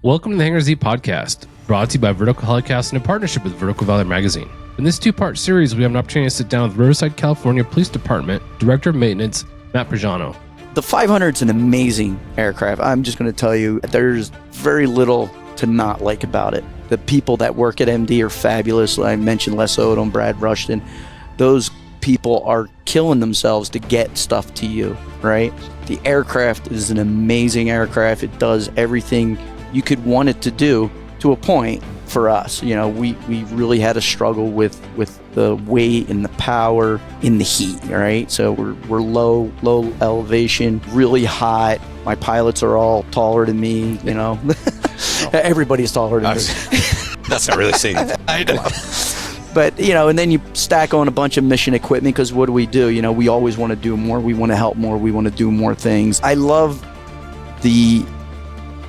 Welcome to the Hangar Z Podcast, brought to you by Vertical Helicast in a partnership with Vertical Valor Magazine. In this two-part series, we have an opportunity to sit down with Riverside, California Police Department Director of Maintenance, Matt Pagano. The 500 is an amazing aircraft. I'm just going to tell you, there's very little to not like about it. The people that work at MD are fabulous. I mentioned Les Odom, Brad Rushton. Those people are killing themselves to get stuff to you, right? The aircraft is an amazing aircraft. It does everything you could want it to do to a point for us. You know, we really had a struggle with the weight and the power in the heat, right? So we're low elevation, really hot. My pilots are all taller than me, you know. Everybody's taller than me. That's not really saying that. I know. But, you know, and then you stack on a bunch of mission equipment because what do? You know, we always want to do more. We want to help more. We want to do more things. I love the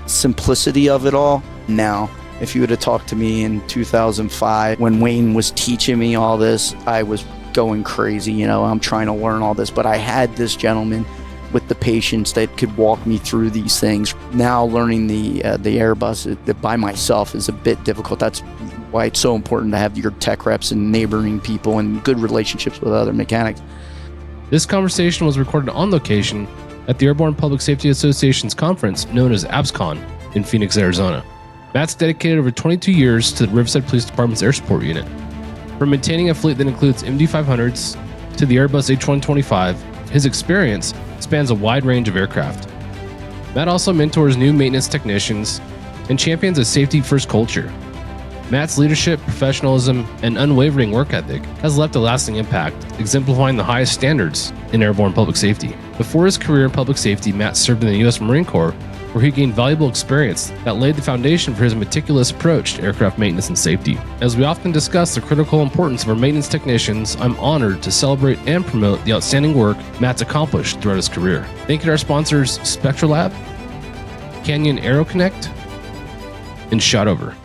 simplicity of it all now. If you would have talked to me in 2005 when Wayne was teaching me all this, I was going crazy. You know, I'm trying to learn all this, but I had this gentleman with the patience that could walk me through these things. Now learning the Airbus by myself is a bit difficult. That's why it's so important to have your tech reps and neighboring people and good relationships with other mechanics. This conversation was recorded on location at the Airborne Public Safety Association's conference known as APSCON in Phoenix, Arizona. Matt's dedicated over 22 years to the Riverside Police Department's Air Support Unit. From maintaining a fleet that includes MD-500s to the Airbus H125, his experience spans a wide range of aircraft. Matt also mentors new maintenance technicians and champions a safety-first culture. Matt's leadership, professionalism, and unwavering work ethic has left a lasting impact, exemplifying the highest standards in airborne public safety. Before his career in public safety, Matt served in the U.S. Marine Corps, where he gained valuable experience that laid the foundation for his meticulous approach to aircraft maintenance and safety. As we often discuss the critical importance of our maintenance technicians, I'm honored to celebrate and promote the outstanding work Matt's accomplished throughout his career. Thank you to our sponsors, Spectralab, Canyon Aero Connect, and Shotover.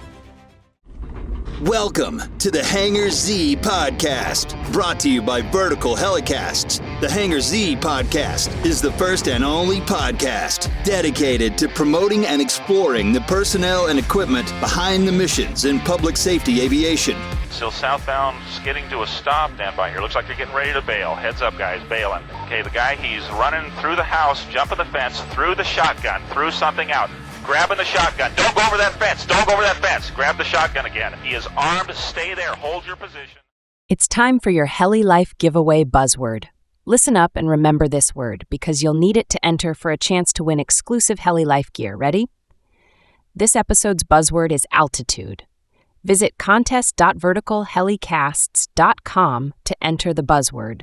Welcome to the Hangar Z Podcast, brought to you by Vertical Helicasts. The Hangar Z Podcast is the first and only podcast dedicated to promoting and exploring the personnel and equipment behind the missions in public safety aviation. Still southbound, skidding to a stop. Stand by here. Looks like you're getting ready to bail. Heads up, guys, bailing. Okay, the guy, he's running through the house, jumping the fence, through the shotgun, through something out. Grabbing the shotgun. Don't go over that fence. Don't go over that fence. Grab the shotgun again. He is armed. Stay there. Hold your position. It's time for your Heli Life giveaway buzzword. Listen up and remember this word because you'll need it to enter for a chance to win exclusive Heli Life gear. Ready? This episode's buzzword is altitude. Visit contest.verticalhelicasts.com to enter the buzzword.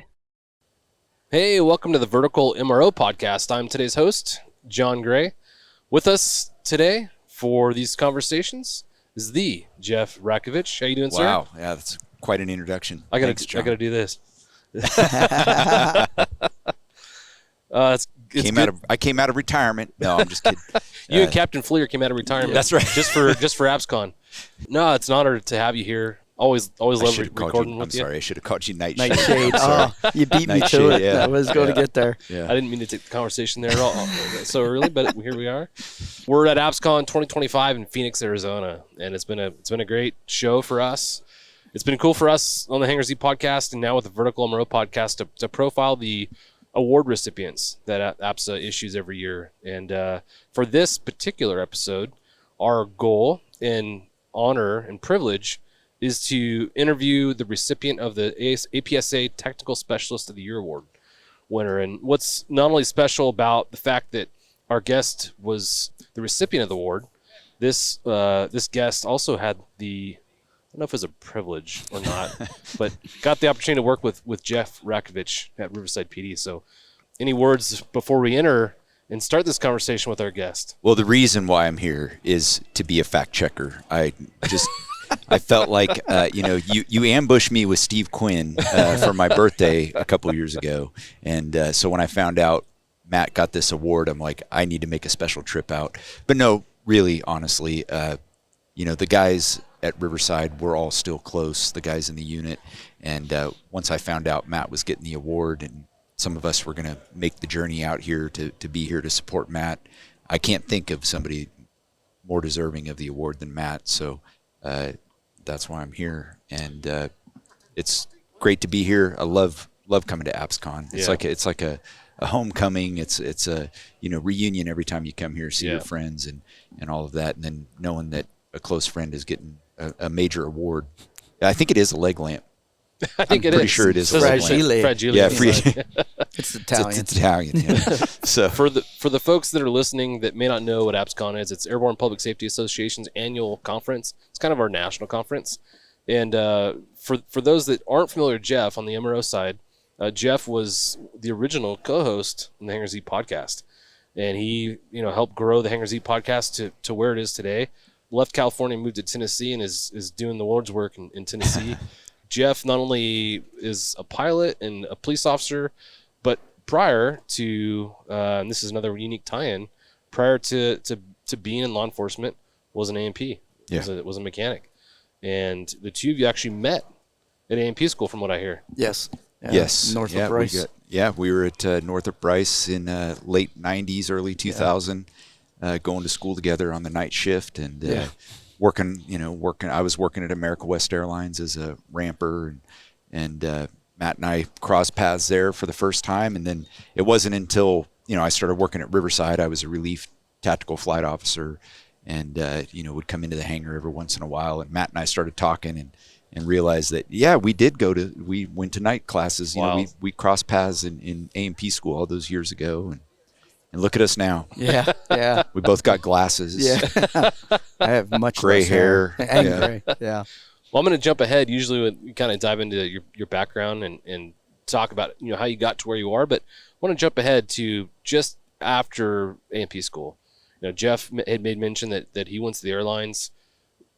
Hey, welcome to the Vertical MRO Podcast. I'm today's host, John Gray. With us today for these conversations is the Jeff Rakovich. How you doing, sir? Wow, yeah, that's quite an introduction. I gotta do this. I came out of retirement. No, I'm just kidding. You and Captain Fleer came out of retirement. That's right. just for APSCON. No, it's an honor to have you here. Always love recording with you. I'm sorry, I should have called you Nightshade. Oh, you beat me to it. Yeah. I was going to get there. Yeah. I didn't mean to take the conversation there at all so early, but here we are. We're at APSCON 2025 in Phoenix, Arizona, and it's been a great show for us. It's been cool for us on the Hangar Z Podcast and now with the Vertical MRO Podcast to profile the award recipients that APSA issues every year. And for this particular episode, our goal and honor and privilege is to interview the recipient of the APSA Technical Specialist of the Year Award winner. And what's not only special about the fact that our guest was the recipient of the award, this guest also had I don't know if it was a privilege or not, but got the opportunity to work with Jeff Rakovich at Riverside PD. So any words before we enter and start this conversation with our guest? Well, the reason why I'm here is to be a fact checker. I felt like, you ambushed me with Steve Quinn for my birthday a couple years ago. And so when I found out Matt got this award, I'm like, I need to make a special trip out. But no, really, honestly, the guys at Riverside, we're all still close, the guys in the unit. And once I found out Matt was getting the award and some of us were going to make the journey out here to be here to support Matt, I can't think of somebody more deserving of the award than Matt. So that's why I'm here, and it's great to be here. I love coming to APSCON. It's like a homecoming. It's a reunion every time you come here, see your friends and all of that, and then knowing that a close friend is getting a major award. I think it is a leg lamp. I think I'm pretty sure it is a leg lamp. Fragile. Yeah, It's Italian. It's Italian. Yeah. So For the folks that are listening that may not know what APSCON is, it's Airborne Public Safety Association's annual conference. It's kind of our national conference. And for those that aren't familiar with Jeff on the MRO side, Jeff was the original co-host in the Hangar Z Podcast. And he, helped grow the Hangar Z Podcast to where it is today. Left California, moved to Tennessee, and is doing the Lord's work in Tennessee. Jeff not only is a pilot and a police officer, but prior to, and this is another unique tie-in, prior to being in law enforcement, was an A&P. Was a mechanic. And the two of you actually met at A&P school, from what I hear. Yes. Yeah. Yes. Northrop Bryce. We were at Northrop Bryce in late 90s, early 2000, going to school together on the night shift and working. I was working at America West Airlines as a ramper, and Matt and I crossed paths there for the first time. And then it wasn't until, I started working at Riverside. I was a relief tactical flight officer and, would come into the hangar every once in a while. And Matt and I started talking and realized that, we went to night classes. Wow. We crossed paths in A&P school all those years ago. And look at us now. Yeah, yeah. We both got glasses. Yeah. I have much gray less hair. And gray. Yeah. Well, I'm going to jump ahead. Usually we kind of dive into your background and talk about, how you got to where you are. But I want to jump ahead to just after A&P school. Jeff had made mention that he went to the airlines.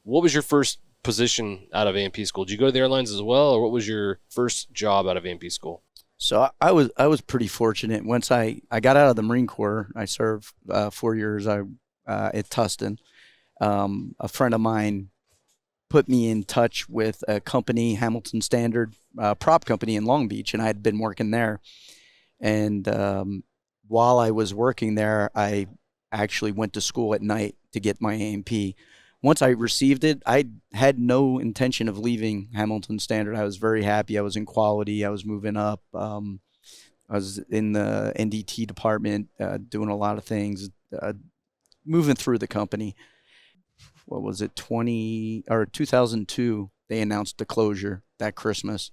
What was your first position out of A&P school? Did you go to the airlines as well, or what was your first job out of A&P school? So I was pretty fortunate. Once I got out of the Marine Corps, I served 4 years at Tustin. A friend of mine put me in touch with a company, Hamilton Standard prop company in Long Beach, and I had been working there. And while I was working there, I actually went to school at night to get my A&P. Once I received it, I had no intention of leaving Hamilton Standard. I was very happy. I was in quality. I was moving up. I was in the NDT department, doing a lot of things, moving through the company. What was it, 2002, they announced the closure that Christmas,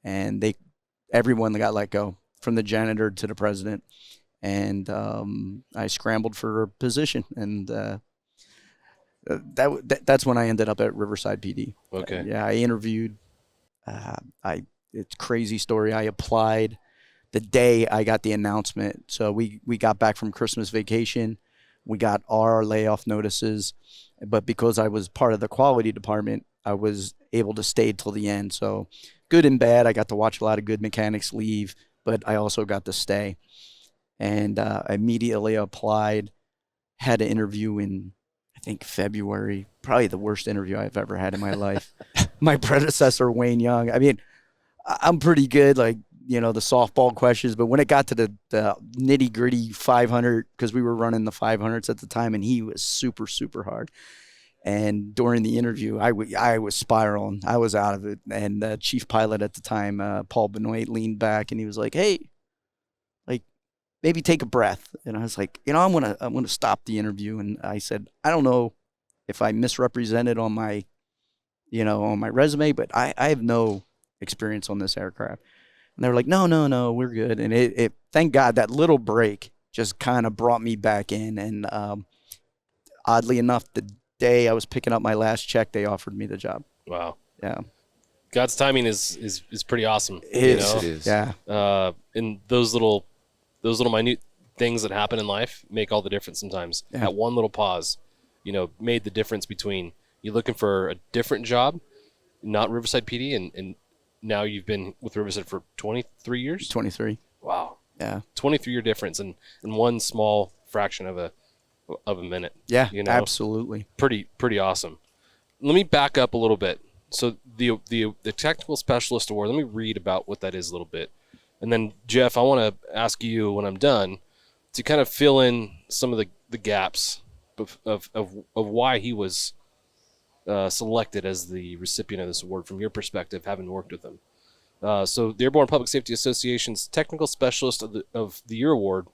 and everyone got let go, from the janitor to the president. And I scrambled for a position, and that's when I ended up at Riverside PD. Okay. I interviewed. It's a crazy story. I applied the day I got the announcement. So we got back from Christmas vacation. We got our layoff notices, but because I was part of the quality department, I was able to stay till the end. So good and bad. I got to watch a lot of good mechanics leave, but I also got to stay. And I immediately applied, had an interview in, I think, February, probably the worst interview I've ever had in my life. My predecessor, Wayne Young. I mean, I'm pretty good, the softball questions, but when it got to the nitty gritty 500, because we were running the 500s at the time, and he was super, super hard. And during the interview, I was spiraling. I was out of it. And the chief pilot at the time, Paul Benoit, leaned back and he was like, "Hey, maybe take a breath." And I was like, I'm gonna stop the interview. And I said, I don't know if I misrepresented on my, on my resume, but I have no experience on this aircraft. And they were like, no, we're good. And it thank God that little break just kind of brought me back in. And oddly enough, the day I was picking up my last check, they offered me the job. Wow. Yeah. God's timing is pretty awesome. It is. Yeah. And those little minute things that happen in life make all the difference sometimes. Yeah. That one little pause, made the difference between you looking for a different job, not Riverside PD, and now you've been with Riverside for 23 years? 23. Wow. Yeah. 23-year difference in one small fraction of a minute. Yeah, absolutely. Pretty awesome. Let me back up a little bit. So the Technical Specialist Award, let me read about what that is a little bit. And then, Jeff, I want to ask you when I'm done to kind of fill in some of the gaps of why he was selected as the recipient of this award from your perspective, having worked with him. So the Airborne Public Safety Association's Technical Specialist of the Year Award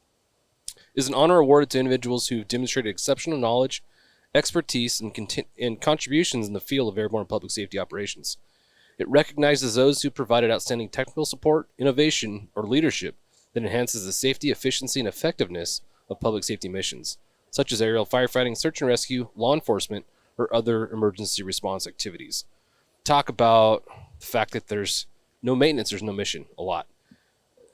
is an honor awarded to individuals who've demonstrated exceptional knowledge, expertise, and contributions in the field of airborne public safety operations. It recognizes those who provided outstanding technical support, innovation, or leadership that enhances the safety, efficiency, and effectiveness of public safety missions, such as aerial firefighting, search and rescue, law enforcement, or other emergency response activities. Talk about the fact that there's no maintenance, there's no mission a lot.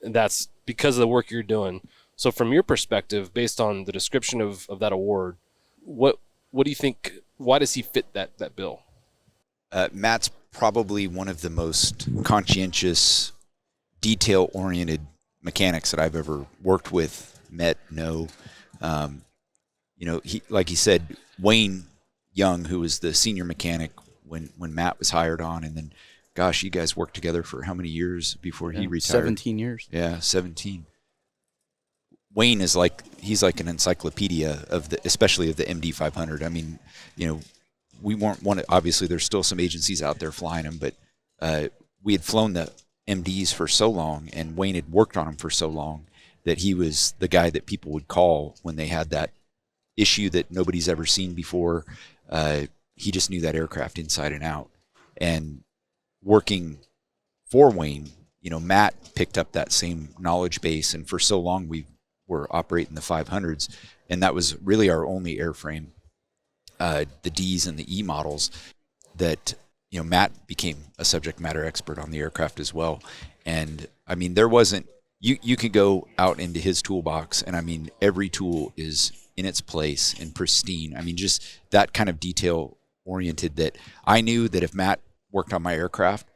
And that's because of the work you're doing. So from your perspective, based on the description of that award, what do you think, why does he fit that bill? Matt's probably one of the most conscientious, detail-oriented mechanics that I've ever worked with, met, know. He, like he said, Wayne Young, who was the senior mechanic when Matt was hired on, and then, gosh, you guys worked together for how many years before he retired? 17 years. Yeah, 17. Wayne is he's like an encyclopedia especially of the MD 500. I mean, we weren't obviously there's still some agencies out there flying them, but we had flown the MDs for so long, and Wayne had worked on them for so long that he was the guy that people would call when they had that issue that nobody's ever seen before. He just knew that aircraft inside and out. And working for Wayne, Matt picked up that same knowledge base, and for so long we were operating the 500s, and that was really our only airframe, the Ds and the E models, that Matt became a subject matter expert on the aircraft as well. And I mean, there wasn't, you could go out into his toolbox, and I mean, every tool is in its place and pristine. I mean, just that kind of detail oriented, that I knew that if Matt worked on my aircraft,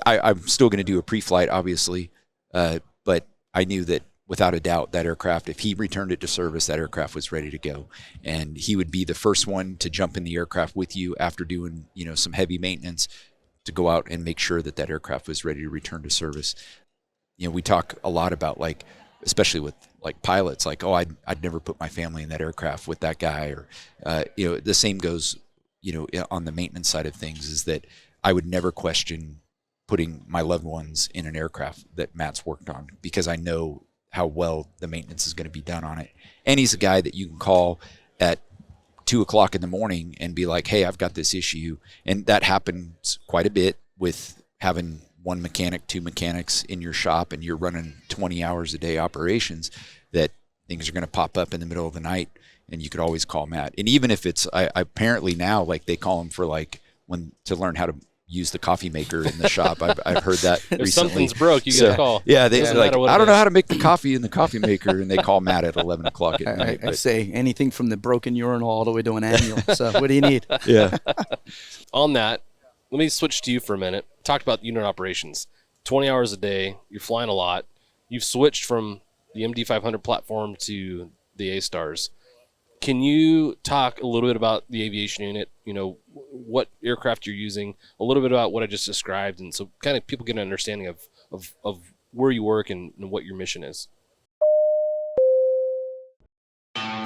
I'm still going to do a pre-flight, obviously, but I knew that without a doubt, that aircraft, if he returned it to service, that aircraft was ready to go. And he would be the first one to jump in the aircraft with you after doing, some heavy maintenance, to go out and make sure that aircraft was ready to return to service. We talk a lot about, especially with pilots, I'd never put my family in that aircraft with that guy, or, the same goes, on the maintenance side of things, is that I would never question putting my loved ones in an aircraft that Matt's worked on, because I know how well the maintenance is going to be done on it. And he's a guy that you can call at 2:00 in the morning and be like, hey, I've got this issue. And that happens quite a bit with having one mechanic, two mechanics in your shop, and you're running 20 hours a day operations, that things are going to pop up in the middle of the night, and you could always call Matt. And even if it's, I apparently now, they call him for to learn how to use the coffee maker in the shop. I've heard that if recently. something's broke, you get a call. Yeah, they're like, I don't know how to make the coffee in the coffee maker, and they call Matt at 11 o'clock at night. I say anything from the broken urinal all the way to an annual. So what do you need? Yeah. On that, let me switch to you for a minute. Talk about unit operations. 20 hours a day, you're flying a lot. You've switched from the MD 500 platform to the A-Stars. Can you talk a little bit about the aviation unit, what aircraft you're using, a little bit about what I just described, and so kind of people get an understanding of where you work and what your mission is?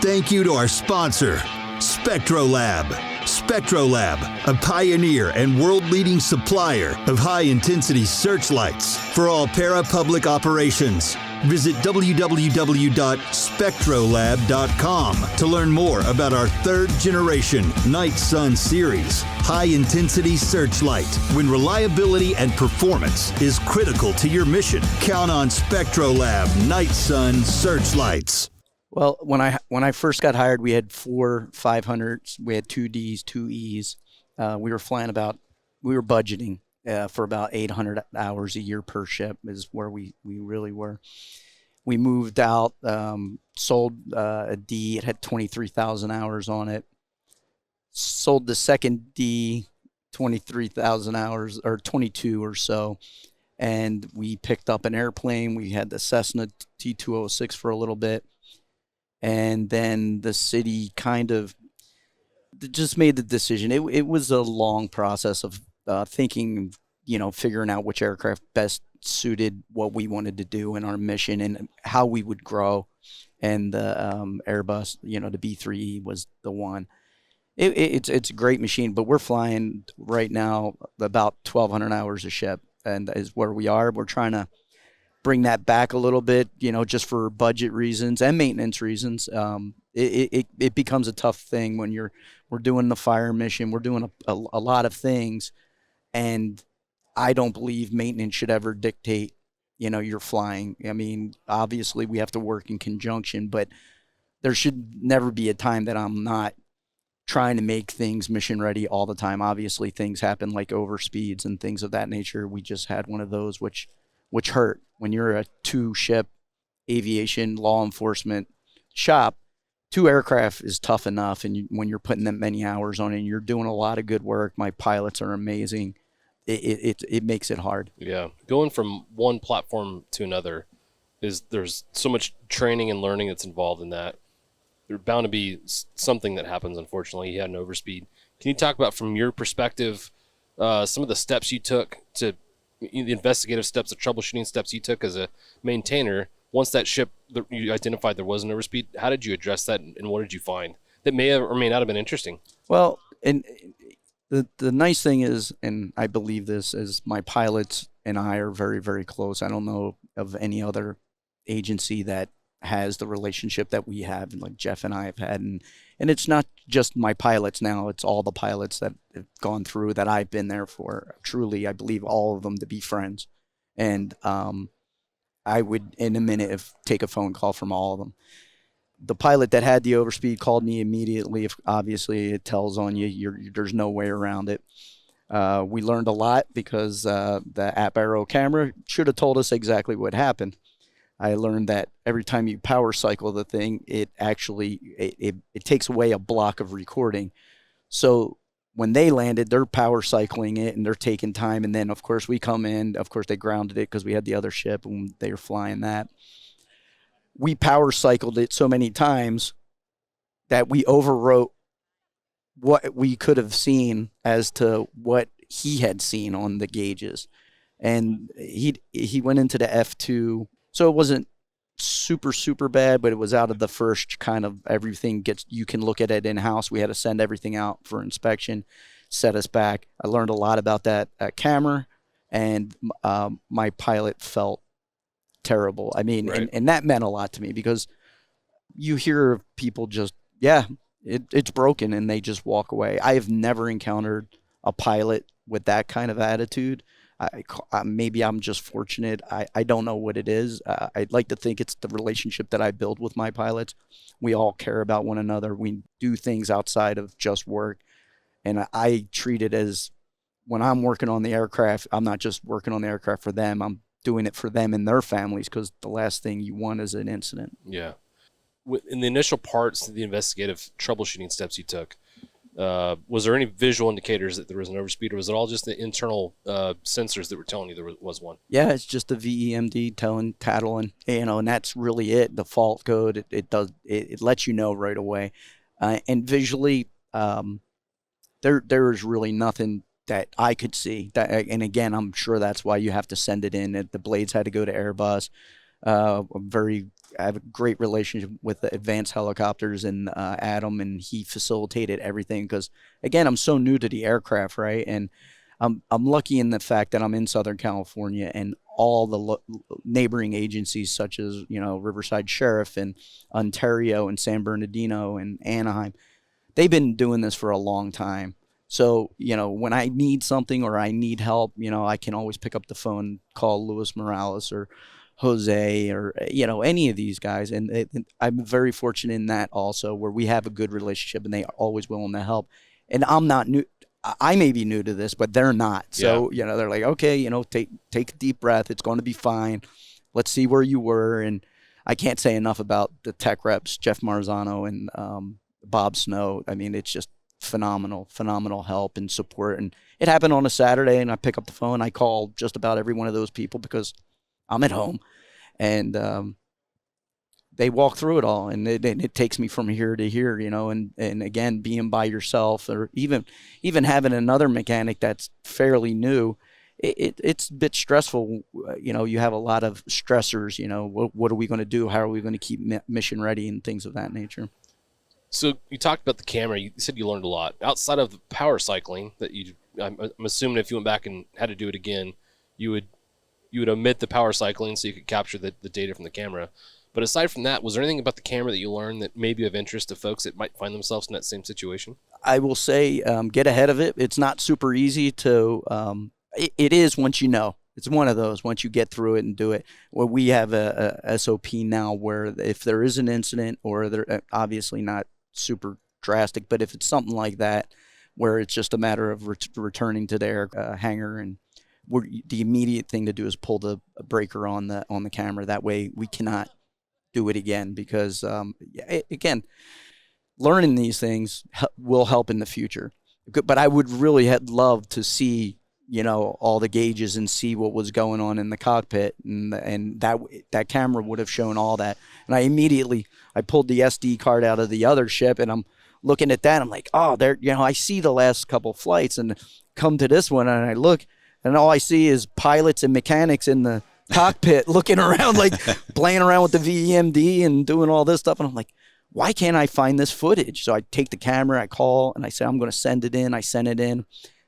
Thank you to our sponsor, SpectroLab. SpectroLab, a pioneer and world-leading supplier of high-intensity searchlights for all para-public operations. Visit www.spectrolab.com to learn more about our third-generation Night Sun series high-intensity searchlight. When reliability and performance is critical to your mission, count on SpectroLab Night Sun searchlights. Well, when I first got hired, we had 4 500s. We had 2 Ds, 2 Es. We were budgeting for about 800 hours a year per ship is where we really were. We moved out, sold a D. It had 23,000 hours on it. Sold the second D, 23,000 hours, or 22 or so. And we picked up an airplane. We had the Cessna T206 for a little bit. And then the city kind of just made the decision. It was a long process of thinking, figuring out which aircraft best suited what we wanted to do in our mission and how we would grow. and the Airbus, the B3E was the one. It's a great machine, but we're flying right now about 1,200 hours a ship, and is where we are. We're trying to bring that back a little bit, just for budget reasons and maintenance reasons. It becomes a tough thing when we're doing the fire mission, we're doing a lot of things, and I don't believe maintenance should ever dictate, your flying. I mean, obviously we have to work in conjunction, but there should never be a time that I'm not trying to make things mission ready all the time. Obviously things happen like overspeeds and things of that nature. We just had one of those, which hurt. When you're a 2-ship aviation law enforcement shop, 2 aircraft is tough enough. And when you're putting that many hours on it and you're doing a lot of good work, my pilots are amazing. It makes it hard. Yeah. Going from one platform to another there's so much training and learning that's involved in that. There's bound to be something that happens, unfortunately. He had an overspeed. Can you talk about, from your perspective, some of the steps you took the investigative steps, the troubleshooting steps you took as a maintainer, once that ship, you identified there was an overspeed? How did you address that, and what did you find that may have or may not have been interesting? Well, and the nice thing is, and I believe this, is my pilots and I are very, very close. I don't know of any other agency that has the relationship that we have, and like Jeff and I have had, and it's not just my pilots now, it's all the pilots that have gone through that I've been there for. Truly, I believe all of them to be friends, and I would in a minute take a phone call from all of them. The pilot that had the overspeed called me immediately. If obviously it tells on you, there's no way around it. We learned a lot because the APSCON camera should have told us exactly what happened. I learned that every time you power cycle the thing, it actually it takes away a block of recording. So when they landed, they're power cycling it and they're taking time. And then, of course, we come in. Of course, they grounded it because we had the other ship and they were flying that. We power cycled it so many times that we overwrote what we could have seen as to what he had seen on the gauges. And he went into the F2. So it wasn't super, super bad, but it was out of the first kind of everything you can look at it in-house. We had to send everything out for inspection, set us back. I learned a lot about that camera, and my pilot felt terrible. I mean, right. and that meant a lot to me, because you hear of people just, it's broken, and they just walk away. I have never encountered a pilot with that kind of attitude. Maybe I'm just fortunate. I don't know what it is. I'd like to think it's the relationship that I build with my pilots. We all care about one another. We do things outside of just work. And I treat it as, when I'm working on the aircraft, I'm not just working on the aircraft for them. I'm doing it for them and their families, because the last thing you want is an incident. Yeah. In the initial parts of the investigative troubleshooting steps you took, was there any visual indicators that there was an overspeed, or was it all just the internal sensors that were telling you there was one? Yeah, it's just the VEMD tattling, and that's really it. The fault code, it lets you know right away. And visually, there is really nothing that I could see. And again, I'm sure that's why you have to send it in. The blades had to go to Airbus. I have a great relationship with the advanced helicopters and Adam, and he facilitated everything, because again, I'm so new to the aircraft, right? And I'm lucky in the fact that I'm in Southern California, and all the neighboring agencies such as, Riverside Sheriff and Ontario and San Bernardino and Anaheim, they've been doing this for a long time. So, when I need something or I need help, I can always pick up the phone, call Luis Morales or Jose or, any of these guys. And I'm very fortunate in that also, where we have a good relationship and they are always willing to help. And I'm not new. I may be new to this, but they're not. So, they're like, okay, take a deep breath. It's going to be fine. Let's see where you were. And I can't say enough about the tech reps, Jeff Marzano and Bob Snow. I mean, it's just phenomenal help and support. And it happened on a Saturday, and I pick up the phone. I call just about every one of those people because I'm at home, and they walk through it all, and it takes me from here to here, and again, being by yourself, or even having another mechanic that's fairly new, it's a bit stressful. You have a lot of stressors. What are we going to do? How are we going to keep mission ready and things of that nature? So you talked about the camera. You said you learned a lot outside of the power cycling. I'm assuming if you went back and had to do it again, you would omit the power cycling so you could capture the data from the camera. But aside from that, was there anything about the camera that you learned that may be of interest to folks that might find themselves in that same situation? I will say, get ahead of it. It's not super easy to. It is once you know. It's one of those once you get through it and do it. Well, we have a SOP now where if there is an incident, or they're obviously not super drastic, but if it's something like that, where it's just a matter of returning to their hangar, and the immediate thing to do is pull the breaker on the camera. That way we cannot do it again, because again, learning these things will help in the future. But I would really have loved to see all the gauges and see what was going on in the cockpit, and that camera would have shown all that. And I pulled the SD card out of the other ship, and I'm looking at that. I'm like, oh, there, I see the last couple flights, and come to this one, and I look, and all I see is pilots and mechanics in the cockpit looking around, like playing around with the VEMD and doing all this stuff. And I'm like, why can't I find this footage? So I take the camera, I call, and I say, I'm going to send it in. I sent it in.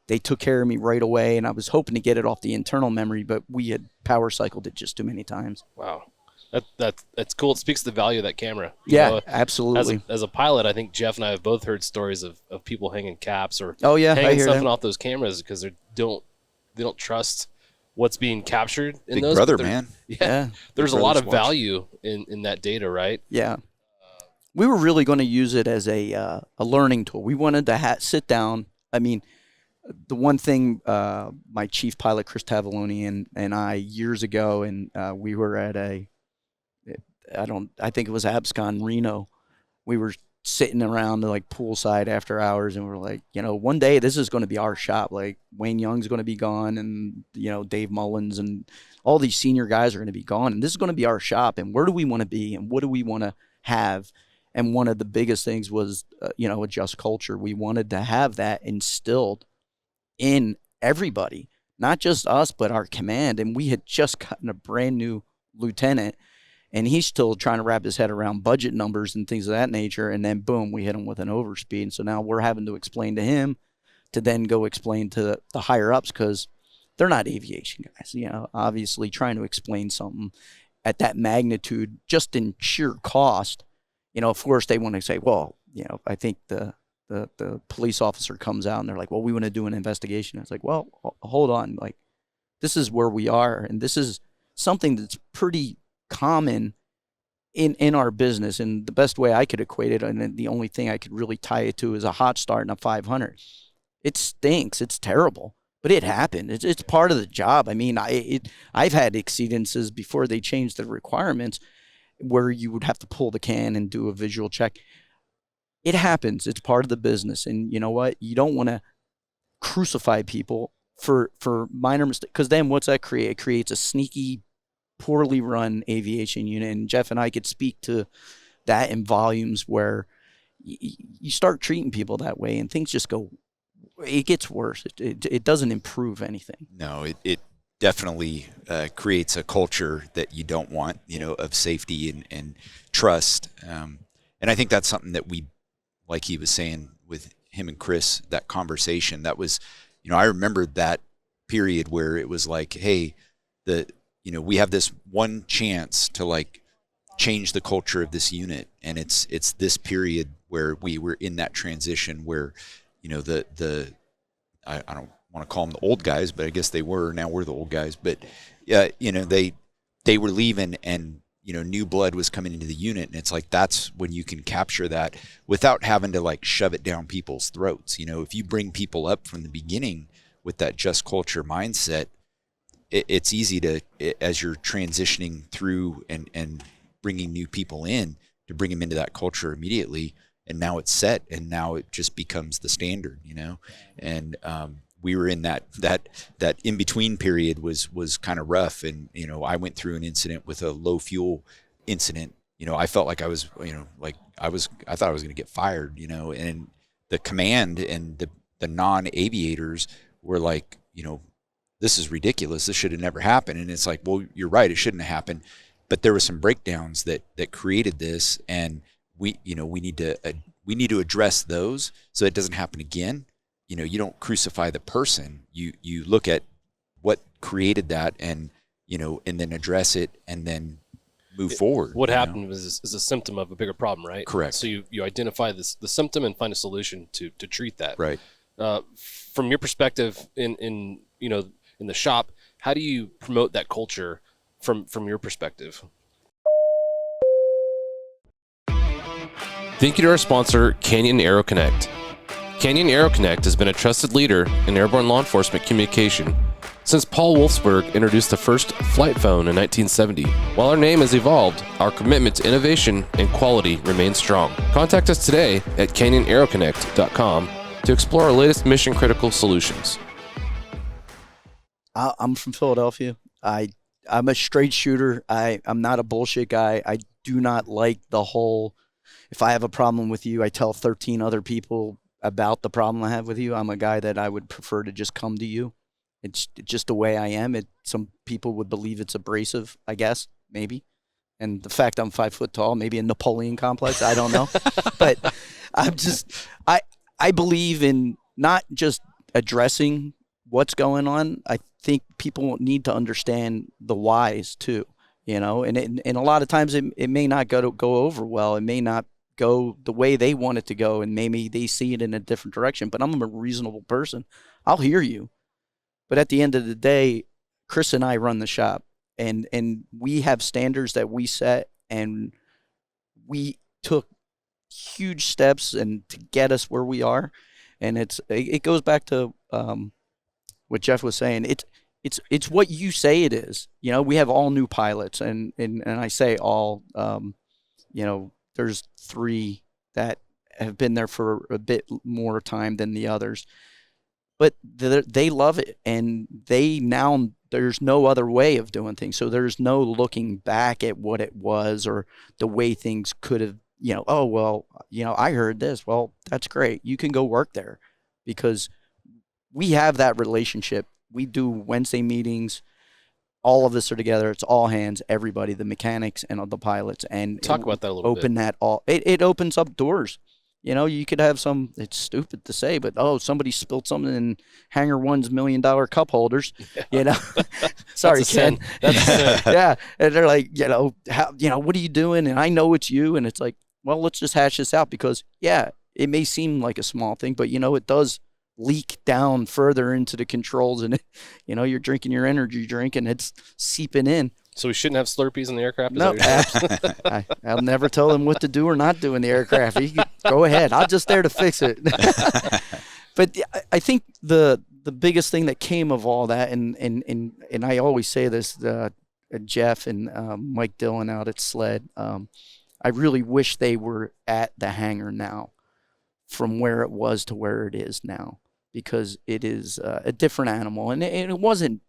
They took care of me right away, and I was hoping to get it off the internal memory, but we had power cycled it just too many times. Wow. That's cool. It speaks to the value of that camera. Absolutely. As a pilot, I think Jeff and I have both heard stories of people hanging caps or hanging something off those cameras because they don't trust what's being captured in Big those. brother, man. Yeah. There's a lot of value in that data, right? Yeah. We were really going to use it as a learning tool. We wanted to sit down. I mean, the one thing my chief pilot, Chris Tavaloni, and I years ago, and we were at I think it was APSCON Reno. We were sitting around like poolside after hours, and we're like, one day this is going to be our shop. Like Wayne Young's going to be gone, and Dave Mullins and all these senior guys are going to be gone, and this is going to be our shop. And where do we want to be, and what do we want to have? And one of the biggest things was a just culture. We wanted to have that instilled in everybody, not just us, but our command. And we had just gotten a brand new lieutenant, and he's still trying to wrap his head around budget numbers and things of that nature. And then boom, we hit him with an overspeed. And so now we're having to explain to him to then go explain to the higher ups, because they're not aviation guys. Obviously trying to explain something at that magnitude just in sheer cost. Of course they want to say, well, I think the police officer comes out and they're like, well, we want to do an investigation. It's like, well, hold on. Like, this is where we are. And this is something that's pretty common in our business. And the best way I could equate it, and the only thing I could really tie it to, is a hot start in a 500. It stinks. It's terrible, but it happened. It's part of the job. I mean, I've had exceedances before they changed the requirements where you would have to pull the can and do a visual check. It happens. It's part of the business. And you know what? You don't want to crucify people for minor mistakes, because then what's that create? It creates a sneaky, poorly run aviation unit. And Jeff and I could speak to that in volumes where you start treating people that way and things just go, it gets worse. It doesn't improve anything. No, it definitely creates a culture that you don't want, of safety and trust. And I think that's something that we, like he was saying with him and Chris, that conversation, that was, I remember that period where it was like, hey, we have this one chance to like change the culture of this unit. And it's this period where we were in that transition where, I don't want to call them the old guys, but I guess they were. Now we're the old guys. But they were leaving, and new blood was coming into the unit, and it's like that's when you can capture that without having to like shove it down people's throats. If you bring people up from the beginning with that just culture mindset, it's easy to, as you're transitioning through and bringing new people in, to bring them into that culture immediately. And now it's set, and now it just becomes the standard, and we were in that in between period was kind of rough. And, I went through an incident with a low fuel incident. I felt like I was, I thought I was going to get fired, and the command and the non-aviators were like, this is ridiculous. This should have never happened. And it's like, well, you're right. It shouldn't have happened. But there were some breakdowns that created this. And we need to address those so it doesn't happen again. You don't crucify the person. You look at what created that and then address it and then move forward. What happened is a symptom of a bigger problem, right? Correct. So you identify the symptom and find a solution to treat that. Right. From your perspective in the shop, how do you promote that culture from your perspective? Thank you to our sponsor, Canyon Aero Connect. Canyon Aero Connect has been a trusted leader in airborne law enforcement communication since Paul Wolfsburg introduced the first flight phone in 1970. While our name has evolved, our commitment to innovation and quality remains strong. Contact us today at canyonaeroconnect.com to explore our latest mission-critical solutions. I'm from Philadelphia. I'm a straight shooter. I'm not a bullshit guy. I do not like the whole, if I have a problem with you, I tell 13 other people about the problem I have with you. I'm a guy that I would prefer to just come to you. It's just the way I am. Some people would believe it's abrasive, I guess, maybe. And the fact I'm 5 foot tall, maybe a Napoleon complex, I don't know. But I believe in not just addressing what's going on. I think people need to understand the whys too, and a lot of times it may not go over well. It may not go the way they want it to go, and maybe they see it in a different direction. But I'm a reasonable person. I'll hear you. But at the end of the day, Chris and I run the shop, and we have standards that we set, and we took huge steps and to get us where we are. And it goes back to what Jeff was saying. It's what you say it is. We have all new pilots, and I say all. There's 3 that have been there for a bit more time than the others. But they love it, and there's no other way of doing things. So there's no looking back at what it was or the way things could have, I heard this. Well, that's great. You can go work there, because we have that relationship. We do Wednesday meetings. All of us are together. It's all hands, everybody, the mechanics and the pilots. And talk about that a little bit. It opens up doors. You could have it's stupid to say, but somebody spilled something in Hangar 1's $1 million cup holders, Sorry, Ken. Yeah. And they're like, what are you doing? And I know it's you. And it's like, well, let's just hash this out, because it may seem like a small thing, but it does leak down further into the controls, and you're drinking your energy drink and it's seeping in. So we shouldn't have Slurpees in the aircraft? No, I'll never tell them what to do or not do in the aircraft. You go ahead. I'm just there to fix it. But I think the biggest thing that came of all that, and I always say this, Jeff and Mike Dillon out at SLED, I really wish they were at the hangar now, from where it was to where it is now, because it is a different animal, and it wasn't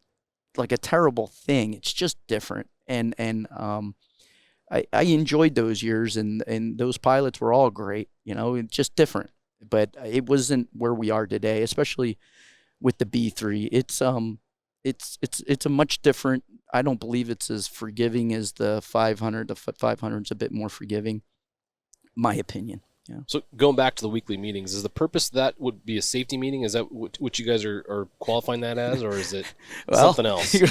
like a terrible thing. It's just different, and I enjoyed those years, and those pilots were all great. It's just different, but it wasn't where we are today, especially with the B3. It's a much different. I don't believe it's as forgiving as the 500. The 500's a bit more forgiving, my opinion. Yeah. So going back to the weekly meetings, is the purpose that would be a safety meeting? Is that what you guys are qualifying that as, or is it something else? It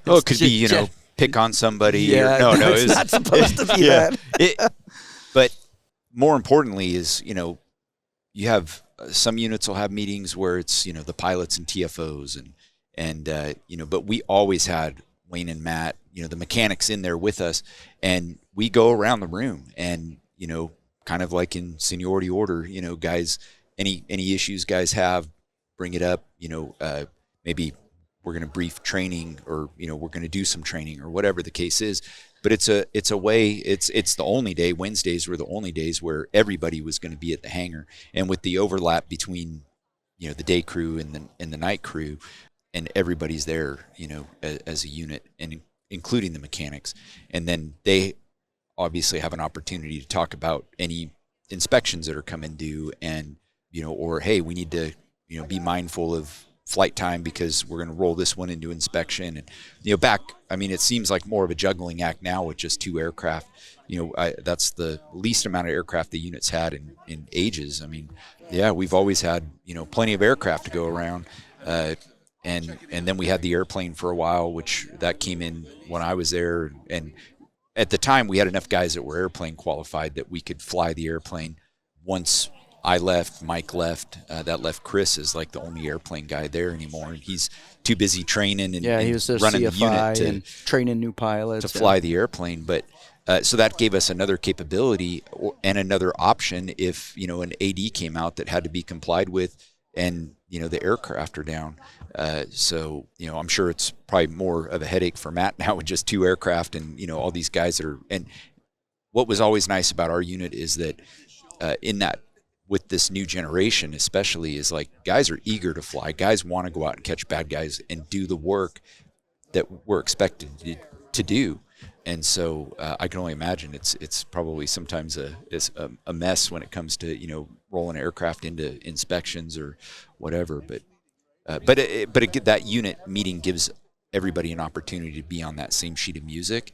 could be, pick on somebody. Yeah, no, it's not supposed to be that. But more importantly is, you have some units will have meetings where it's, the pilots and TFOs and but we always had Wayne and Matt, the mechanics in there with us, and we go around the room and, kind of like in seniority order, guys, any issues guys have, bring it up, maybe we're going to brief training, or, we're going to do some training, or whatever the case is. But it's a way, it's the only day, Wednesdays were the only days where everybody was going to be at the hangar. And with the overlap between, the day crew and the night crew, and everybody's there, as a unit, and including the mechanics. And then they obviously have an opportunity to talk about any inspections that are coming due, and, or, hey, we need to, be mindful of flight time because we're going to roll this one into inspection. And, it seems like more of a juggling act now with just 2 aircraft. That's the least amount of aircraft the unit's had in ages. I mean, yeah, we've always had, plenty of aircraft to go around. And then we had the airplane for a while, which that came in when I was there. And at the time, we had enough guys that were airplane qualified that we could fly the airplane. Once I left, Mike left. That left Chris as like the only airplane guy there anymore, and he's too busy training and he was running CFI the unit and training new pilots to fly the airplane. But so that gave us another capability and another option if an AD came out that had to be complied with, and the aircraft are down. So I'm sure it's probably more of a headache for Matt now with just 2 aircraft and all these guys that are. And what was always nice about our unit is that with this new generation especially, is like guys are eager to fly. Guys want to go out and catch bad guys and do the work that we're expected to do. And so I can only imagine it's probably sometimes a mess when it comes to rolling aircraft into inspections or whatever. But that unit meeting gives everybody an opportunity to be on that same sheet of music,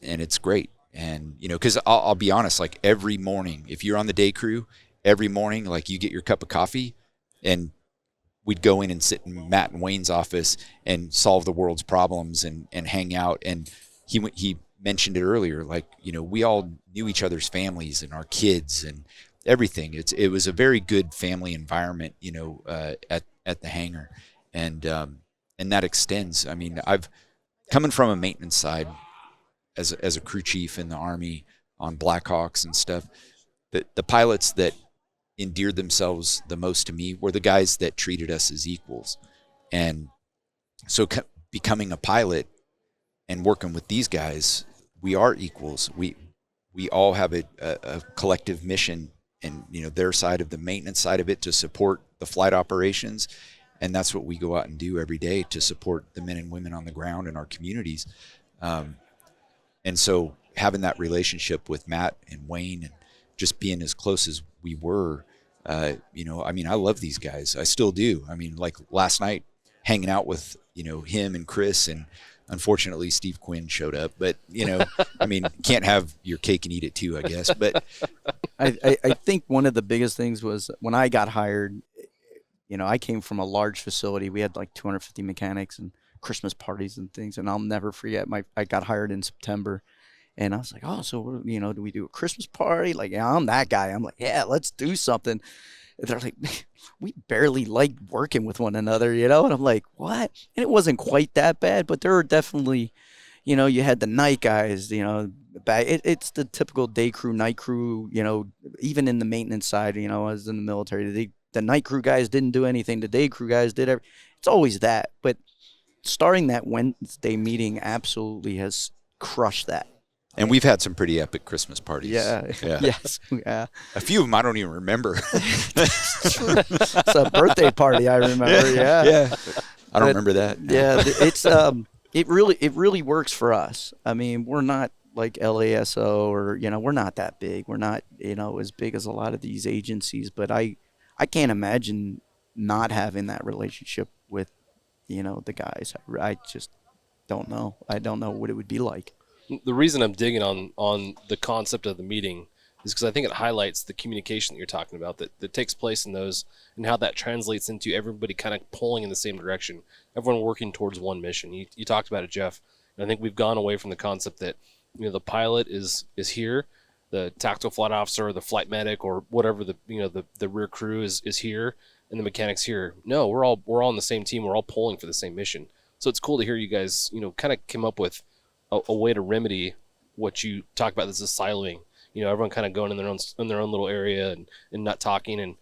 and it's great. And because I'll be honest, like every morning, if you're on the day crew, every morning, like you get your cup of coffee, and we'd go in and sit in Matt and Wayne's office and solve the world's problems and hang out. And he mentioned it earlier, like, we all knew each other's families and our kids and everything. It was a very good family environment, at the hangar. And that extends. I mean, I've coming from a maintenance side as a crew chief in the Army on Blackhawks and stuff, the pilots that endeared themselves the most to me were the guys that treated us as equals. And so becoming a pilot and working with these guys, we are equals. We all have a collective mission, and their side of the maintenance side of it to support the flight operations, and that's what we go out and do every day to support the men and women on the ground in our communities. And so having that relationship with Matt and Wayne and just being as close as we were, I love these guys. I still do. I mean, like last night, hanging out with, him and Chris, and unfortunately Steve Quinn showed up, but, can't have your cake and eat it too, I guess. But I think one of the biggest things was when I got hired, I came from a large facility. We had like 250 mechanics and Christmas parties and things. And I'll never forget, I got hired in September. And I was like, oh, so, do we do a Christmas party? Like, yeah, I'm that guy. I'm like, yeah, let's do something. And they're like, we barely like working with one another, And I'm like, what? And it wasn't quite that bad, but there were definitely, you had the night guys, it's the typical day crew, night crew, even in the maintenance side, I was in the military. The night crew guys didn't do anything. The day crew guys did everything. It's always that. But starting that Wednesday meeting absolutely has crushed that. And we've had some pretty epic Christmas parties. Yeah. Yes. Yeah. A few of them I don't even remember. It's a birthday party I remember. Yeah. Yeah. I don't remember that. Yeah. It's it really works for us. I mean, we're not like LASO or we're not that big. We're not as big as a lot of these agencies. But I can't imagine not having that relationship with the guys. I just don't know. I don't know what it would be like. The reason I'm digging on the concept of the meeting is because I think it highlights the communication that you're talking about that takes place in those, and how that translates into everybody kind of pulling in the same direction, everyone working towards one mission. You talked about it, Jeff, and I think we've gone away from the concept that the pilot is here, the tactical flight officer or the flight medic or whatever the rear crew is here, and the mechanics here. No, we're all on the same team. We're all pulling for the same mission. So it's cool to hear you guys kind of came up with a way to remedy what you talk about. This is siloing, everyone kind of going in their own little area and not talking, and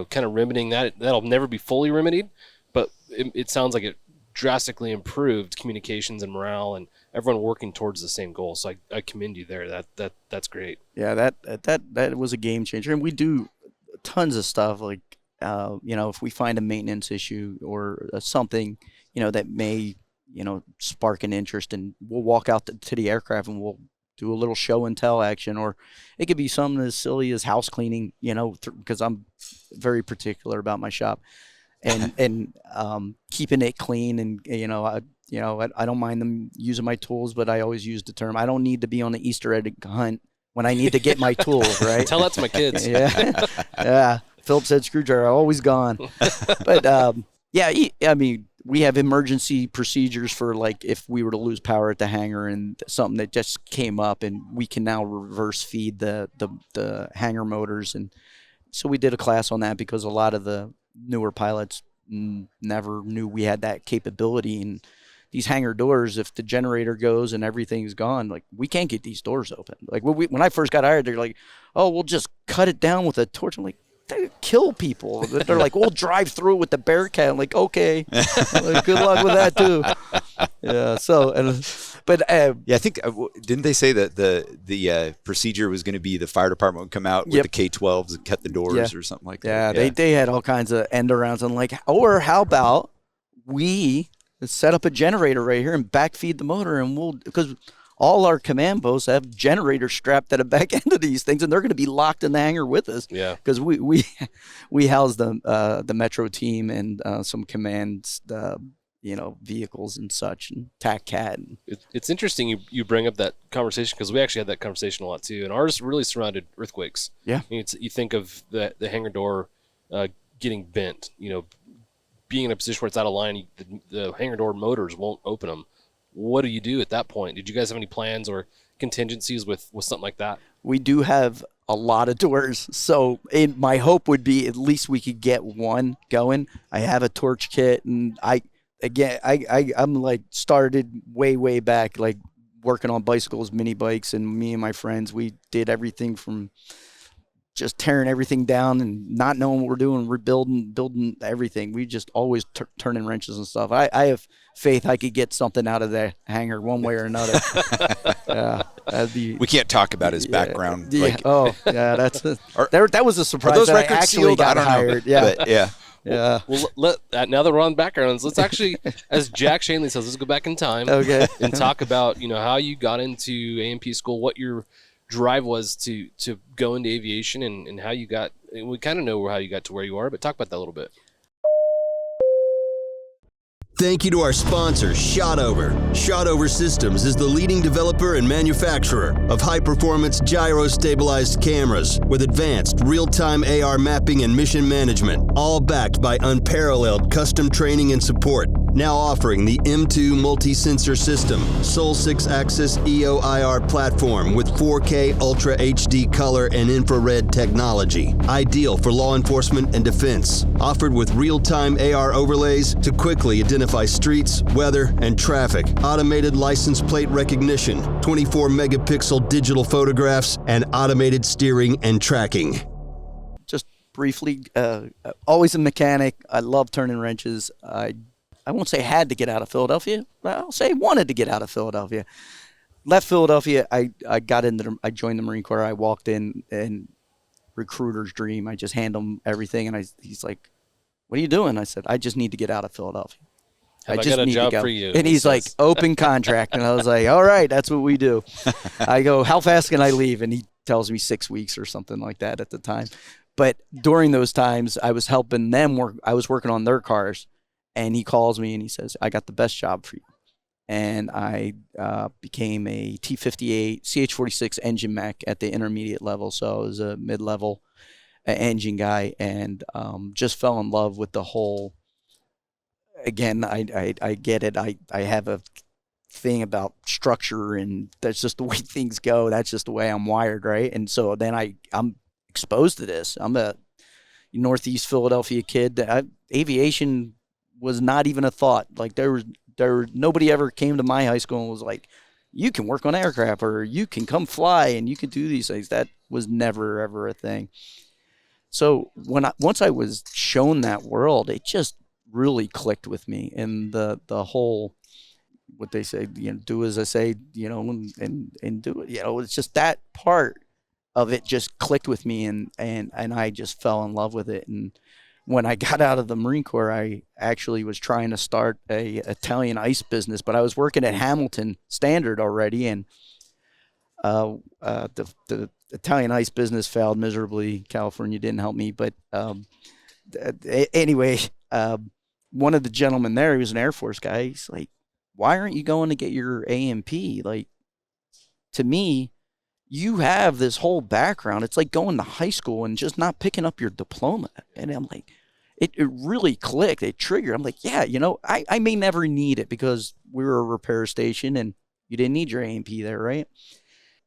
kind of remedying that. That'll never be fully remedied, but it sounds like it drastically improved communications and morale and everyone working towards the same goal. So I commend you there. That's great. Yeah, that was a game changer. And we do tons of stuff like if we find a maintenance issue or something that may spark an interest, and we'll walk out to the aircraft and we'll do a little show and tell action, or it could be something as silly as house cleaning, because I'm very particular about my shop. and keeping it clean. And I don't mind them using my tools, but I always use the term, I don't need to be on the Easter egg hunt when I need to get my tools, right? Tell that to my kids. Yeah. Phillips head screwdriver, always gone. But I mean, we have emergency procedures for, like, if we were to lose power at the hangar and something that just came up, and we can now reverse feed the hangar motors. And so we did a class on that because a lot of the newer pilots never knew we had that capability. And these hangar doors, if the generator goes and everything's gone, like, we can't get these doors open. Like, when I first got hired, they're like, oh, we'll just cut it down with a torch. I'm like, they kill people. They're like, we'll drive through with the Bearcat. I'm like, okay, good luck with that too. Yeah. So, I think didn't they say that the procedure was going to be the fire department would come out with the K-12s and cut the doors or something like that? Yeah, they had all kinds of end arounds. I'm like, or how about we set up a generator right here and backfeed the motor, and because all our command posts have generators strapped at the back end of these things, and they're going to be locked in the hangar with us. Yeah, because we house the Metro team and some commands, vehicles and such, and TACCAT. It's interesting you bring up that conversation, because we actually had that conversation a lot too, and ours really surrounded earthquakes. Yeah, I mean, you think of the hangar door getting bent, being in a position where it's out of line, the hangar door motors won't open them. What do you do at that point? Did you guys have any plans or contingencies with something like that? We do have a lot of doors. So my hope would be at least we could get one going. I have a torch kit, and I'm like started way back, like working on bicycles, mini bikes, and me and my friends, we did everything from just tearing everything down and not knowing what we're doing, building everything. We just always turning wrenches and stuff. I have faith I could get something out of the hangar one way or another. We can't talk about his background. Yeah. That was a surprise. Are those that records I actually sealed? got I don't hired. know. Yeah. But, yeah. Yeah. Well, now that we're on backgrounds, let's actually, as Jack Shanley says, let's go back in time and talk about how you got into A&P school, what your drive was to go into aviation, and how you got. We kind of know how you got to where you are, but talk about that a little bit. Thank you to our sponsor, Shotover. Shotover Systems is the leading developer and manufacturer of high-performance gyro-stabilized cameras with advanced real-time AR mapping and mission management, all backed by unparalleled custom training and support. Now offering the M2 multi-sensor system, sole 6-axis EO/IR platform with 4K Ultra HD color and infrared technology. Ideal for law enforcement and defense. Offered with real-time AR overlays to quickly identify streets, weather, and traffic. Automated license plate recognition, 24-megapixel digital photographs, and automated steering and tracking. Just briefly, always a mechanic. I love turning wrenches. I won't say had to get out of Philadelphia, but I'll say wanted to get out of Philadelphia. Left Philadelphia, I joined the Marine Corps. I walked in, and recruiter's dream. I just hand him everything, and he's like, "What are you doing?" I said, "I just need to get out of Philadelphia. I just got a job for you." And he's like, "Open contract." And I was like, "All right, that's what we do." I go, "How fast can I leave?" And he tells me 6 weeks or something like that at the time. But during those times, I was helping them work. I was working on their cars. And he calls me and he says, "I got the best job for you." And I became a T-58 CH-46 engine mech at the intermediate level. So I was a mid-level engine guy, and just fell in love with the whole. Again, I get it. I have a thing about structure, and that's just the way things go. That's just the way I'm wired, right? And so then I'm exposed to this. I'm a Northeast Philadelphia kid. Aviation was not even a thought. Like nobody ever came to my high school and was like, "You can work on aircraft," or "You can come fly and you can do these things." That was never ever a thing. So once I was shown that world, it just really clicked with me, and the whole, what they say, do as I say, and do it. It's just that part of it just clicked with me, and I just fell in love with it. And when I got out of the Marine Corps, I actually was trying to start a Italian ice business, but I was working at Hamilton Standard already, and the Italian ice business failed miserably. California didn't help me, but anyway, one of the gentlemen there, he was an Air Force guy. He's like, why aren't you going to get your AMP? Like, to me, you have this whole background. It's like going to high school and just not picking up your diploma. And I'm like, it really clicked. It triggered. I'm like, yeah, I may never need it because we were a repair station and you didn't need your AMP there, right?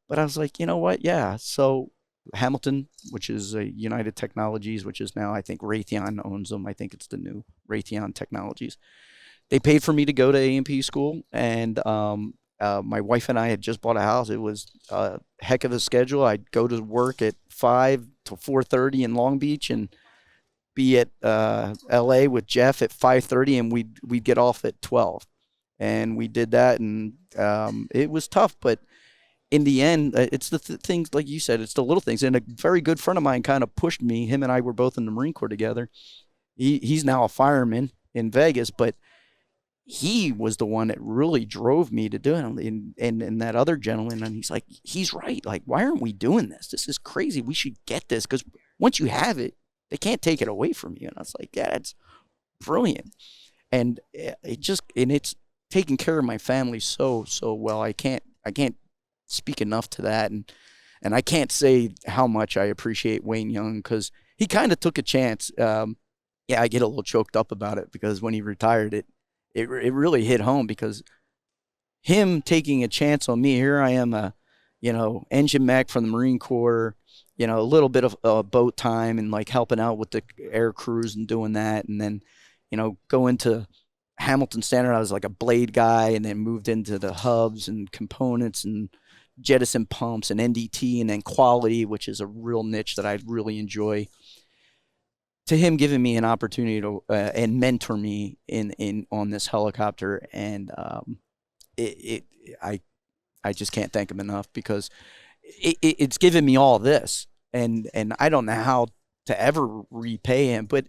But I was like, you know what? Yeah. So Hamilton, which is United Technologies, which is now, I think Raytheon owns them. I think it's the new Raytheon Technologies. They paid for me to go to AMP school, and my wife and I had just bought a house. It was a heck of a schedule. I'd go to work at 5 to 4:30 in Long Beach and be at LA with Jeff at 5:30, and we'd get off at 12. And we did that, and it was tough, but in the end, it's the things, like you said, it's the little things. And a very good friend of mine kind of pushed me. Him and I were both in the Marine Corps together. He's now a fireman in Vegas, but he was the one that really drove me to do it. And that other gentleman, and he's like, he's right. Like, why aren't we doing this? This is crazy. We should get this, because once you have it, they can't take it away from you. And I was like, yeah, it's brilliant. And it's taking care of my family so well. I can't speak enough to that, and I can't say how much I appreciate Wayne Young, because he kind of took a chance. I get a little choked up about it, because when he retired, it really hit home, because him taking a chance on me. Here I am, engine mech from the Marine Corps, a little bit of boat time and like helping out with the air crews and doing that, and then go into Hamilton Standard. I was like a blade guy, and then moved into the hubs and components and jettison pumps and NDT, and then quality, which is a real niche that I really enjoy. To him giving me an opportunity to and mentor me in on this helicopter, and I just can't thank him enough, because it's given me all this, and I don't know how to ever repay him. But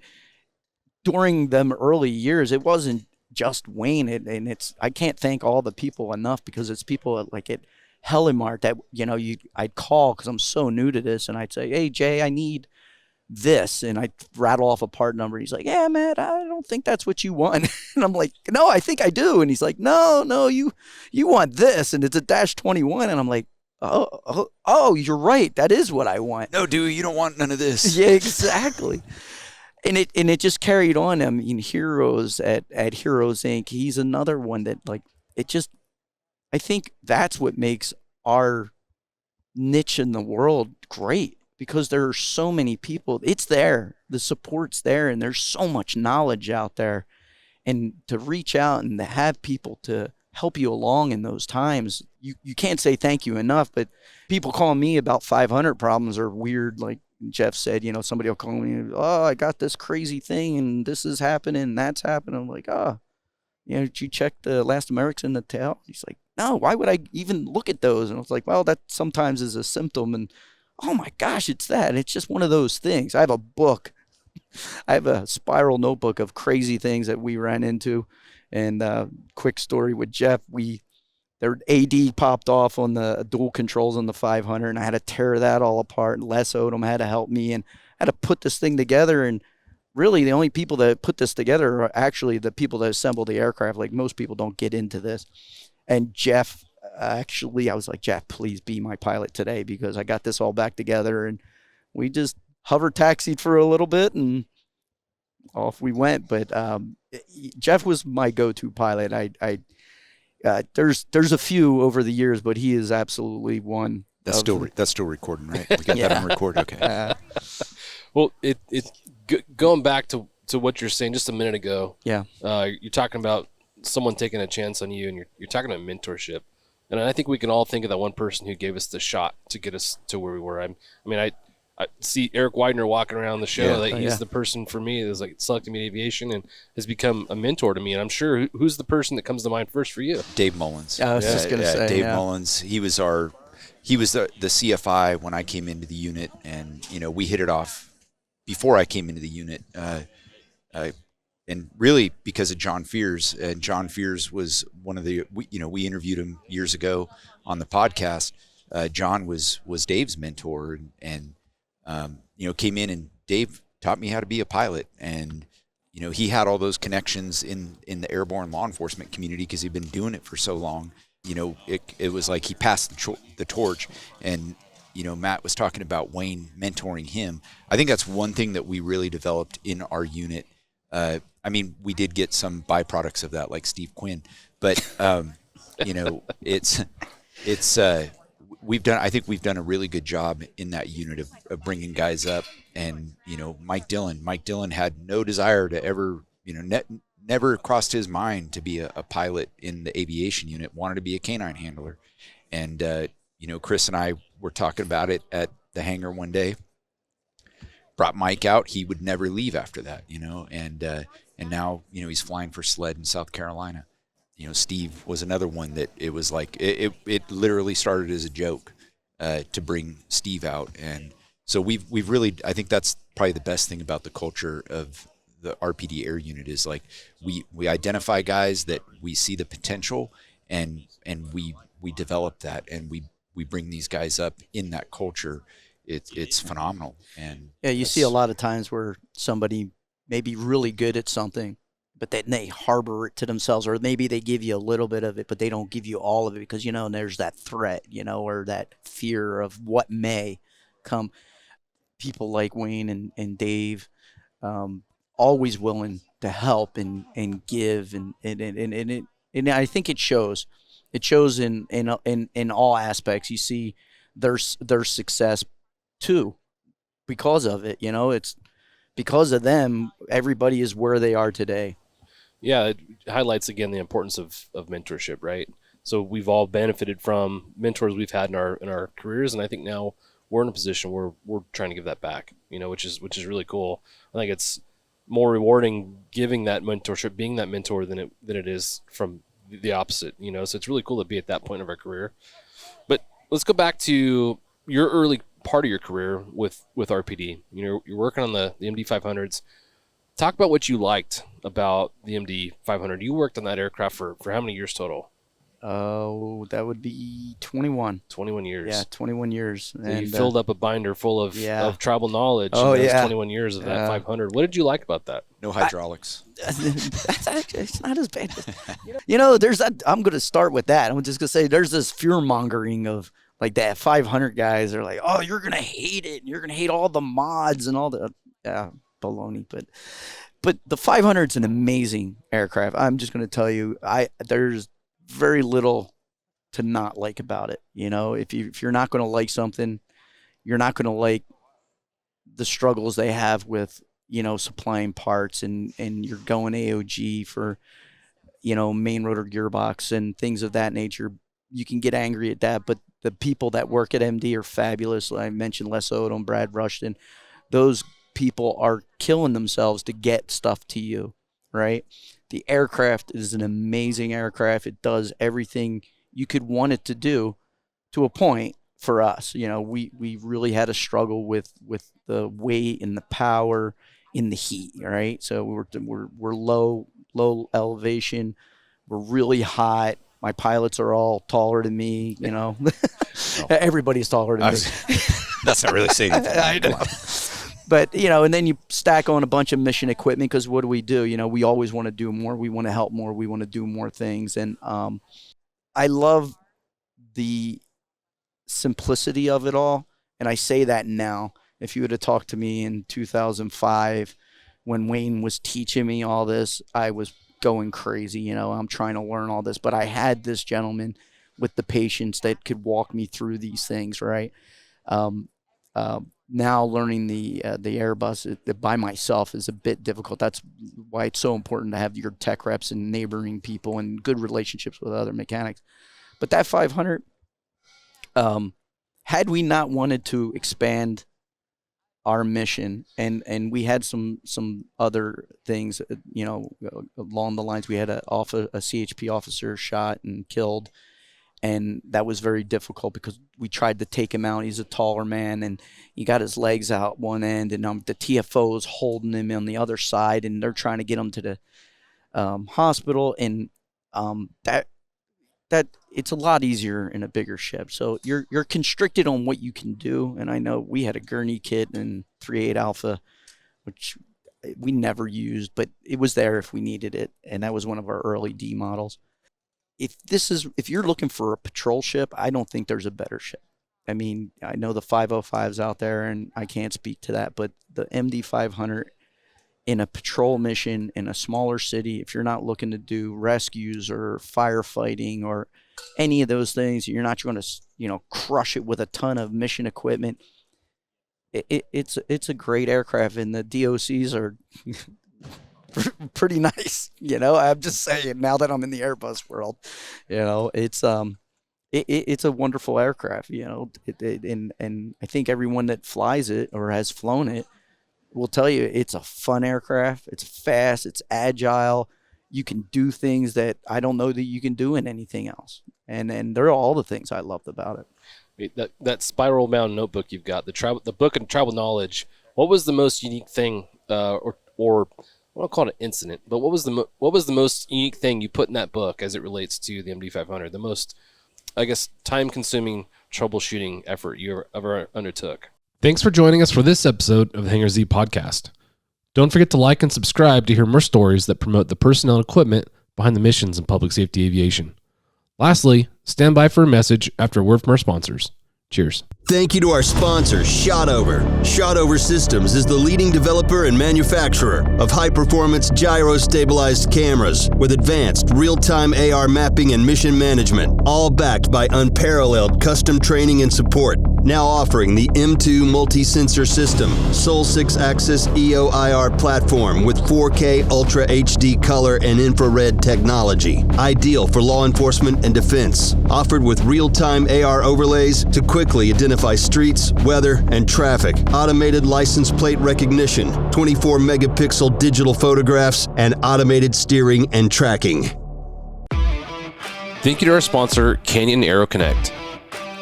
during them early years, it wasn't just Wayne, and I can't thank all the people enough, because it's people like at Helimart that I'd call, because I'm so new to this, and I'd say, hey Jay, I need this, and I'd rattle off a part number. He's like, yeah, Matt, I don't think that's what you want. And I'm like, no, I think I do. And he's like, no, you want this, and it's a -21. And I'm like, oh, you're right, that is what I want. No, dude, you don't want none of this. Yeah, exactly. And it just carried on. I mean, Heroes at Heroes Inc., he's another one that, like, I think that's what makes our niche in the world great, because there are so many people. It's there, the support's there, and there's so much knowledge out there. And to reach out and to have people to help you along in those times, you can't say thank you enough. But people calling me about 500 problems are weird. Like Jeff said, somebody will call me, oh, I got this crazy thing, and this is happening, and that's happening. I'm like, did you check the last Americans in the tail? He's like, no, why would I even look at those? And I was like, well, that sometimes is a symptom. And oh my gosh, it's that. It's just one of those things. I have a book. I have a spiral notebook of crazy things that we ran into. And quick story with Jeff, their AD popped off on the dual controls on the 500, and I had to tear that all apart. And Les Odom had to help me, and I had to put this thing together. And really, the only people that put this together are actually the people that assemble the aircraft. Like, most people don't get into this. And Jeff, actually, I was like, Jeff, please be my pilot today, because I got this all back together. And we just hover taxied for a little bit, and off we went. But Jeff was my go-to pilot. There's a few over the years, but he is absolutely one. That's still recording, right? We got that on record. Okay. Well, it's going back to what you're saying just a minute ago. Yeah. You're talking about someone taking a chance on you, and you're talking about mentorship. And I think we can all think of that one person who gave us the shot to get us to where we were. I see Eric Widener walking around the show. He's the person for me that's like selecting me to aviation and has become a mentor to me. And I'm sure who's the person that comes to mind first for you? Dave Mullins. I was just going to say. Dave Mullins. He was the CFI when I came into the unit, and we hit it off before I came into the unit. And really because of John Fears. And John Fears was one of we interviewed him years ago on the podcast. John was Dave's mentor, and came in, and Dave taught me how to be a pilot. And, you know, he had all those connections in the airborne law enforcement community because he'd been doing it for so long. You know, it was like he passed the torch. And, you know, Matt was talking about Wayne mentoring him. I think that's one thing that we really developed in our unit. I mean, we did get some byproducts of that, like Steve Quinn, but, you know, I think we've done a really good job in that unit of bringing guys up. And, you know, Mike Dillon had no desire to ever, you know, never crossed his mind to be a pilot in the aviation unit, wanted to be a canine handler. And, you know, Chris and I were talking about it at the hangar one day, brought Mike out. He would never leave after that, you know, and now, you know, he's flying for SLED in South Carolina. You know, Steve was another one that it was like, it literally started as a joke to bring Steve out. And so we've really, I think that's probably the best thing about the culture of the RPD Air Unit is like we identify guys that we see the potential and we develop that and we bring these guys up in that culture. It's phenomenal. And yeah, you see a lot of times where somebody may be really good at something, but then they harbor it to themselves, or maybe they give you a little bit of it, but they don't give you all of it because, you know, there's that threat, you know, or that fear of what may come. People like Wayne and Dave, always willing to help and give, and I think it shows. It shows in all aspects. You see their success too because of it. You know, it's because of them. Everybody is where they are today. Yeah, it highlights again the importance of mentorship, right? So we've all benefited from mentors we've had in our careers, and I think now we're in a position where we're trying to give that back, you know, which is really cool. I think it's more rewarding giving that mentorship, being that mentor than it is from the opposite, you know. So it's really cool to be at that point of our career. But let's go back to your early part of your career with RPD. You know, you're working on the MD 500s. Talk about what you liked about the MD 500. You worked on that aircraft for how many years total? Oh, that would be 21. 21 years. Yeah, 21 years. So you filled up a binder full of tribal knowledge in those 21 years of that 500. What did you like about that? No hydraulics. That's actually, it's not as bad. You know, there's that. I'm going to start with that. I'm just going to say there's this fear mongering of like that 500 guys are like, oh, you're going to hate it. You're going to hate all the mods and all the baloney. But the 500 is an amazing aircraft. I'm just going to tell you, there's very little to not like about it. You know, if you're not going to like something, you're not going to like the struggles they have with, you know, supplying parts and you're going AOG for, you know, main rotor gearbox and things of that nature. You can get angry at that, but the people that work at MD are fabulous. I mentioned Les Odom, Brad Rushton. Those people are killing themselves to get stuff to you, right? The aircraft is an amazing aircraft. It does everything you could want it to do to a point for us. You know, we really had a struggle with the weight and the power in the heat, right? So we're low elevation. We're really hot. My pilots are all taller than me, you know. Everybody's taller than me. That's not really saying anything. I know. But, you know, and then you stack on a bunch of mission equipment because what do? You know, we always want to do more. We want to help more. We want to do more things. And I love the simplicity of it all. And I say that now. If you would have talked to me in 2005 when Wayne was teaching me all this, I was going crazy. You know, I'm trying to learn all this. But I had this gentleman with the patience that could walk me through these things, right? Now learning the Airbus by myself is a bit difficult. That's why it's so important to have your tech reps and neighboring people and good relationships with other mechanics. But that 500, had we not wanted to expand our mission, and we had some other things, you know, along the lines, we had a CHP officer shot and killed. And that was very difficult because we tried to take him out. He's a taller man, and he got his legs out one end, and the TFO is holding him on the other side, and they're trying to get him to the hospital. And that it's a lot easier in a bigger ship. So you're constricted on what you can do. And I know we had a gurney kit and 3.8 Alpha which we never used, but it was there if we needed it. And that was one of our early D models. If you're looking for a patrol ship, I don't think there's a better ship. I mean, I know the 505s out there, and I can't speak to that, but the MD 500 in a patrol mission in a smaller city, if you're not looking to do rescues or firefighting or any of those things, you're not going to, crush it with a ton of mission equipment. It's a great aircraft, and the DOCs are pretty nice. I'm just saying, now that I'm in the Airbus world, it's a wonderful aircraft. And I think everyone that flies it or has flown it will tell you it's a fun aircraft. It's fast. It's agile. You can do things that I don't know that you can do in anything else. And they're all the things I loved about it. That spiral bound notebook you've got, the book and travel knowledge. What was the most unique thing, or I don't call it an incident, but what was the most unique thing you put in that book as it relates to the MD500? The most, I guess, time-consuming troubleshooting effort you ever undertook. Thanks for joining us for this episode of the Hangar Z Podcast. Don't forget to like and subscribe to hear more stories that promote the personnel and equipment behind the missions in public safety aviation. Lastly, stand by for a message after a word from our sponsors. Cheers. Thank you to our sponsor, Shotover. Shotover Systems is the leading developer and manufacturer of high-performance gyro-stabilized cameras with advanced real-time AR mapping and mission management, all backed by unparalleled custom training and support. Now offering the M2 multi-sensor system, sole 6-axis EO/IR platform with 4K Ultra HD color and infrared technology. Ideal for law enforcement and defense. Offered with real-time AR overlays to quickly identify streets, weather, and traffic. Automated license plate recognition, 24 megapixel digital photographs, and automated steering and tracking. Thank you to our sponsor, Canyon Aero Connect.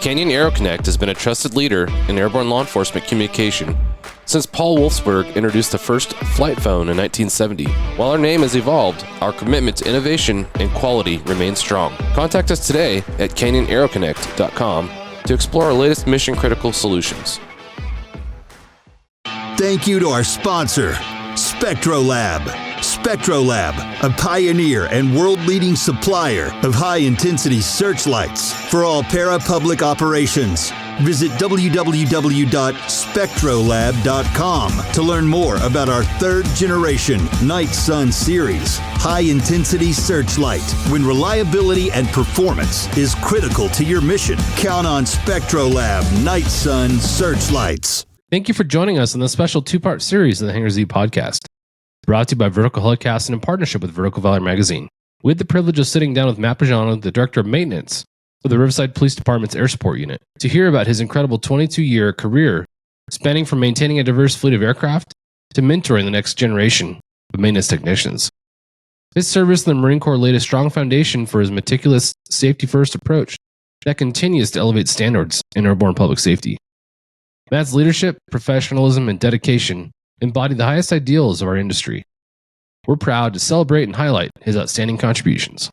Canyon Aero Connect has been a trusted leader in airborne law enforcement communication since Paul Wolfsburg introduced the first flight phone in 1970. While our name has evolved, our commitment to innovation and quality remains strong. Contact us today at canyonaeroconnect.com to explore our latest mission-critical solutions. Thank you to our sponsor, SpectroLab. SpectroLab, a pioneer and world-leading supplier of high-intensity searchlights for all para-public operations. Visit www.spectrolab.com to learn more about our third-generation Night Sun series high-intensity searchlight. When reliability and performance is critical to your mission, count on SpectroLab Night Sun searchlights. Thank you for joining us on the special two-part series of the Hangar Z Podcast, brought to you by Vertical Helicast and in partnership with Vertical Valor Magazine. We had the privilege of sitting down with Matt Pagano, the Director of Maintenance for the Riverside Police Department's Air Support Unit, to hear about his incredible 22-year career spanning from maintaining a diverse fleet of aircraft to mentoring the next generation of maintenance technicians. His service in the Marine Corps laid a strong foundation for his meticulous, safety-first approach that continues to elevate standards in airborne public safety. Matt's leadership, professionalism, and dedication embody the highest ideals of our industry. We're proud to celebrate and highlight his outstanding contributions.